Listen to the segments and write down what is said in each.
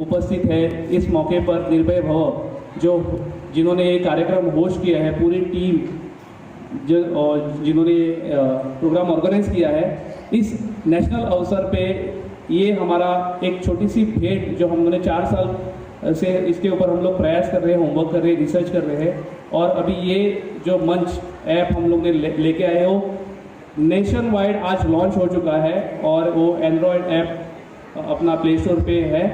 उपस्थित है इस मौके पर निर्भय भव जिन्होंने ये कार्यक्रम होस्ट किया है, पूरी टीम जिन्होंने प्रोग्राम ऑर्गेनाइज किया है, इस नेशनल अवसर पे ये हमारा एक छोटी सी भेंट जो हमने 4 साल से इसके ऊपर हम लोग प्रयास कर रहे हैं, होमवर्क कर रहे हैं, रिसर्च कर रहे हैं, और अभी ये जो मंच ऐप हम लोग ने लेके आए हो नेशन वाइड आज लॉन्च हो चुका है, और वो एंड्रॉयड ऐप अपना प्ले स्टोर पे है।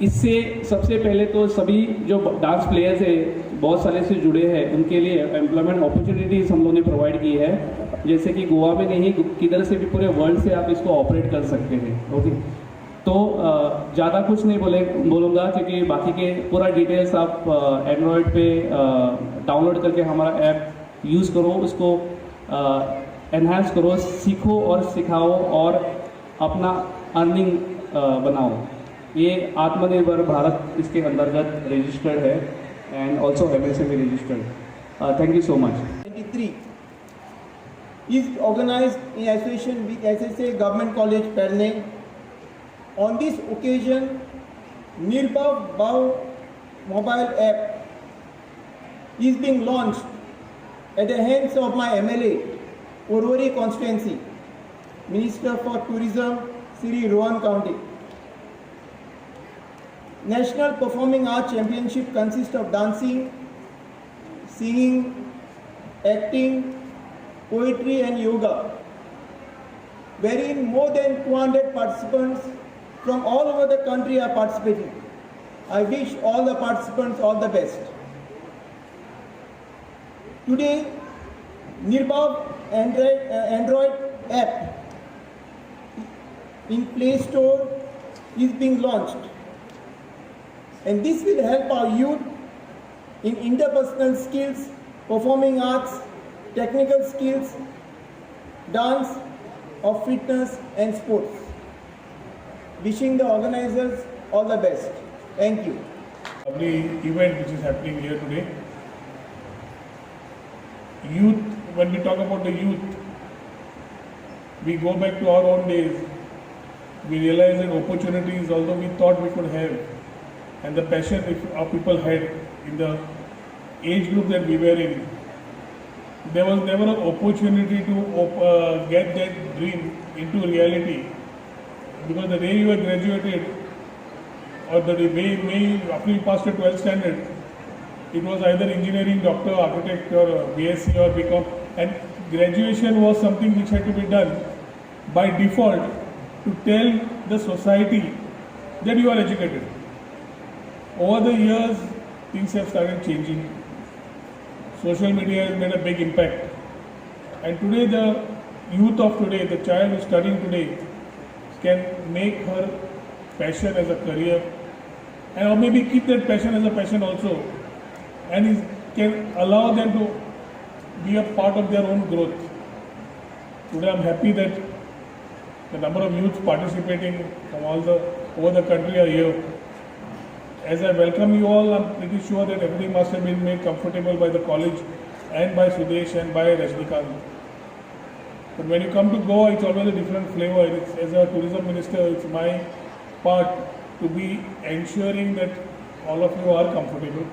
इससे सबसे पहले तो सभी जो डांस प्लेयर्स है बहुत सारे से जुड़े हैं, उनके लिए एम्प्लॉयमेंट अपॉर्चुनिटीज़ हम लोगों ने प्रोवाइड की है, जैसे कि गोवा में नहीं किधर से भी पूरे वर्ल्ड से आप इसको ऑपरेट कर सकते हैं। ओके, तो ज़्यादा कुछ नहीं बोलूँगा क्योंकि बाकी के पूरा डिटेल्स आप एंड्रॉयड पे डाउनलोड करके हमारा ऐप यूज़ करो, उसको एनहांस करो, सीखो और सिखाओ और अपना अर्निंग बनाओ। ये आत्मनिर्भर भारत इसके अंतर्गत रजिस्टर्ड है and also MSME registered. Thank you so much. 23 is organized in association with SSA Government College Perne. On this occasion, Nirbhav Bhav mobile app is being launched at the hands of my MLA, Porvorim constituency, Minister for Tourism, Sri Rohan County. National Performing Arts Championship consists of dancing, singing, acting, poetry and yoga, wherein more than 200 participants from all over the country are participating. I wish all the participants all the best. Today, Nirbhav Android app in Play Store is being launched, and this will help our youth in interpersonal skills, performing arts, technical skills, dance, or fitness and sports. Wishing the organizers all the best. Thank you. Lovely event which is happening here today. Youth, when we talk about the youth, we go back to our own days. We realize that opportunities, although we thought we could have, and the passion our people had in the age group that we were in, there was never an opportunity to get that dream into reality, because the day you were graduated or the way after you passed the 12th standard, it was either engineering, doctor, architect or BSc or BCom, and graduation was something which had to be done by default to tell the society that you are educated. Over the years, things have started changing. Social media has made a big impact. And today, the youth of today, the child who is studying today, can make her passion as a career, and or maybe keep that passion as a passion also, and can allow them to be a part of their own growth. Today, I'm happy that the number of youths participating from over the country are here. As I welcome you all, I'm pretty sure that everything must have been made comfortable by the college and by Sudesh and by Rajnikant. But when you come to Goa, it's always a different flavor. As a tourism minister, it's my part to be ensuring that all of you are comfortable.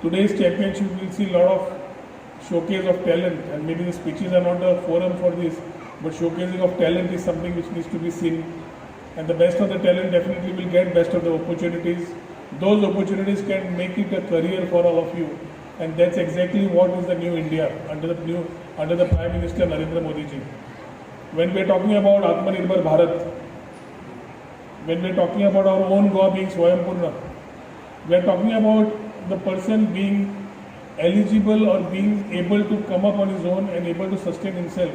Today's championship will see a lot of showcase of talent, and maybe the speeches are not the forum for this, but showcasing of talent is something which needs to be seen. And the best of the talent definitely will get best of the opportunities. Those opportunities can make it a career for all of you. And that's exactly what is the new India under the Prime Minister Narendra Modi ji. When we're talking about Atmanirbhar Bharat, when we're talking about our own Goa being Swayambhurna, we're talking about the person being eligible or being able to come up on his own and able to sustain himself.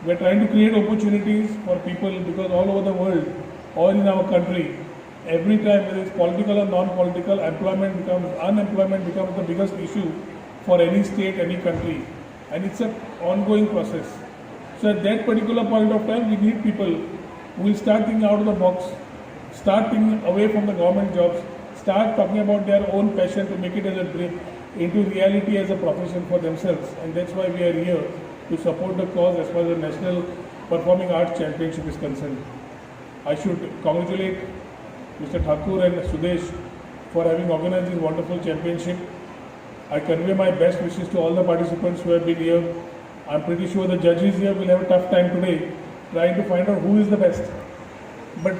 We're trying to create opportunities for people, because all over the world or in our country, every time, whether it's political or non-political, unemployment becomes the biggest issue for any state, any country, and it's an ongoing process. So at that particular point of time, we need people who will start thinking out of the box, start thinking away from the government jobs, start talking about their own passion to make it as a dream into reality as a profession for themselves. And that's why we are here to support the cause as far as the National Performing Arts Championship is concerned. I should congratulate Mr. Thakur and Sudesh for having organized this wonderful championship. I convey my best wishes to all the participants who have been here. I'm pretty sure the judges here will have a tough time today trying to find out who is the best. But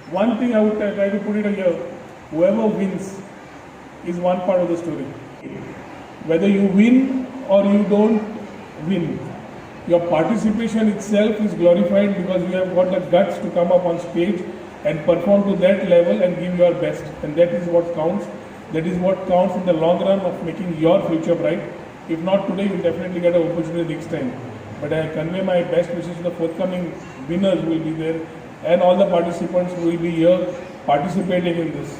one thing I would try to put it here, whoever wins is one part of the story. Whether you win or you don't win, your participation itself is glorified because you have got the guts to come up on stage and perform to that level and give your best. And that is what counts. That is what counts in the long run of making your future bright. If not today, you'll definitely get an opportunity next time. But I convey my best wishes to the forthcoming winners who will be there and all the participants who will be here participating in this.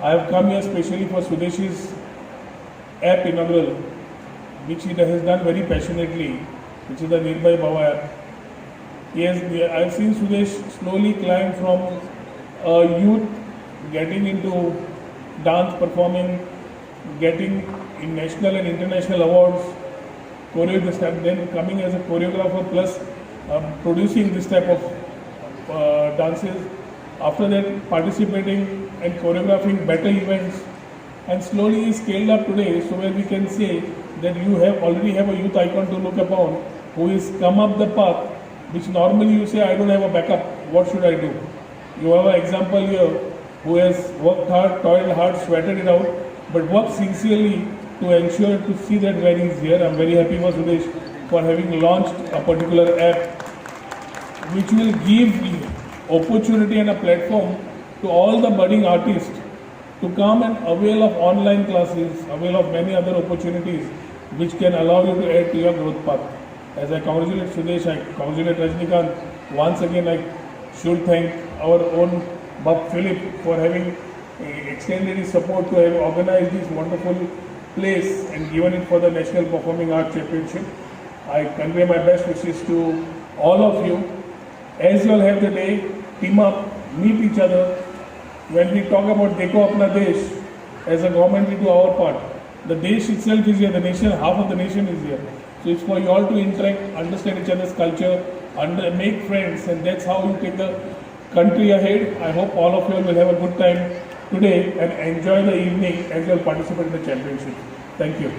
I have come here specially for Sudesh's app inaugural, which he has done very passionately, which is the Nirbhay Bhava app. I have seen Sudesh slowly climb from youth, getting into dance performing, getting in national and international awards, then coming as a choreographer plus producing this type of dances. After that, participating and choreographing better events, and slowly scaled up today, so where we can say that you already have a youth icon to look upon who has come up the path, which normally you say, I don't have a backup, what should I do? You have an example here who has worked hard, toiled hard, sweated it out, but worked sincerely to ensure to see that where he is here. I'm very happy for Sudesh for having launched a particular app which will give opportunity and a platform to all the budding artists to come and avail of online classes, avail of many other opportunities which can allow you to add to your growth path. As I congratulate Sudesh, I congratulate Rajnikant. Once again, I should thank our own Bob Philip for having extended his support to have organized this wonderful place and given it for the National Performing Arts Championship. I convey my best wishes to all of you. As you all have the day, team up, meet each other. When we talk about Dekho Apna Desh, as a government we do our part. The Desh itself is here, the nation, half of the nation is here. So it's for you all to interact, understand each other's culture, make friends, and that's how you take the country ahead. I hope all of you all will have a good time today and enjoy the evening as you all participate in the championship. Thank you.